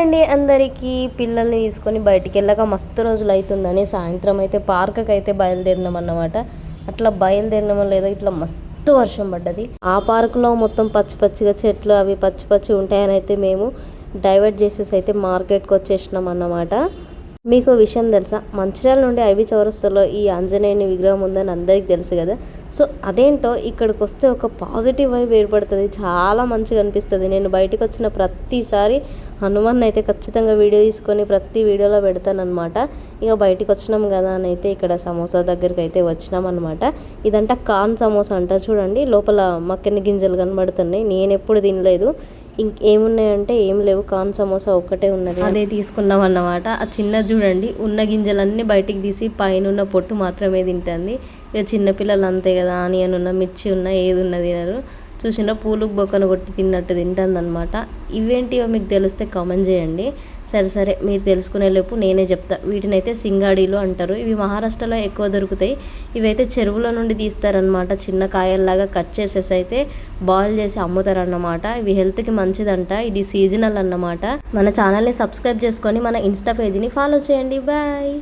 అండి అందరికీ. పిల్లల్ని తీసుకొని బయటికి వెళ్ళక మస్తు రోజులు అవుతుందని సాయంత్రం అయితే పార్క్కి అయితే బయలుదేరినాం అన్నమాట. అట్లా బయలుదేరినామో లేదో ఇట్లా మస్తు వర్షం పడ్డది. ఆ పార్కులో మొత్తం పచ్చి పచ్చిగా చెట్లు అవి పచ్చి పచ్చి ఉంటాయని అయితే మేము డైవర్ట్ చేసేసి అయితే మార్కెట్కి వచ్చేసినాం అన్నమాట. మీకు విషయం తెలుసా, మంచిర్యాల నుండి ఐవి చౌరస్తాలో ఈ ఆంజనేయుని విగ్రహం ఉందని అందరికీ తెలుసు కదా. సో అదేంటో ఇక్కడికి వస్తే ఒక పాజిటివ్ వైబ్ ఏర్పడుతుంది, చాలా మంచిగా అనిపిస్తుంది. నేను బయటకు వచ్చిన ప్రతిసారి హనుమాన్ అయితే ఖచ్చితంగా వీడియో తీసుకొని ప్రతి వీడియోలో పెడతానమాట. ఇక బయటకు వచ్చినాం కదా అని అయితే ఇక్కడ సమోసా దగ్గరికి అయితే వచ్చినాం అనమాట. ఇదంట కాన్ సమోసా అంట. చూడండి లోపల మక్కని గింజలు కనబడుతున్నాయి. నేను ఎప్పుడు తినలేదు. ఇంకేమున్నాయంటే ఏం లేవు, కాన్ సమోసా ఒక్కటే ఉన్నది, అదే తీసుకున్నాం అన్నమాట. ఆ చిన్న చూడండి ఉన్న గింజలన్నీ బయటికి తీసి పైన ఉన్న పొట్టు మాత్రమే తింటుంది. ఇక చిన్నపిల్లలు అంతే కదా, ఆనియన్ ఉన్న మిర్చి ఉన్న ఏది ఉన్న తినరు. చూసిన పూలకు బొక్కను కొట్టి తిన్నట్టు తింటుంది అనమాట. ఇవేంటివో మీకు తెలిస్తే కామెంట్ చేయండి. సరే మీరు తెలుసుకునే లోపు నేనే చెప్తా. వీటినైతే సింగాడీలు అంటారు. ఇవి మహారాష్ట్రలో ఎక్కువ దొరుకుతాయి. ఇవైతే చెరువుల నుండి తీస్తారనమాట. చిన్న కాయల్లాగా కట్ చేసేసి అయితే బాయిల్ చేసి అమ్ముతారన్నమాట. ఇవి హెల్త్కి మంచిదంట. ఇది సీజనల్ అన్నమాట. మన ఛానల్ని సబ్స్క్రైబ్ చేసుకొని మన ఇన్స్టా పేజ్ని ఫాలో చేయండి. బాయ్.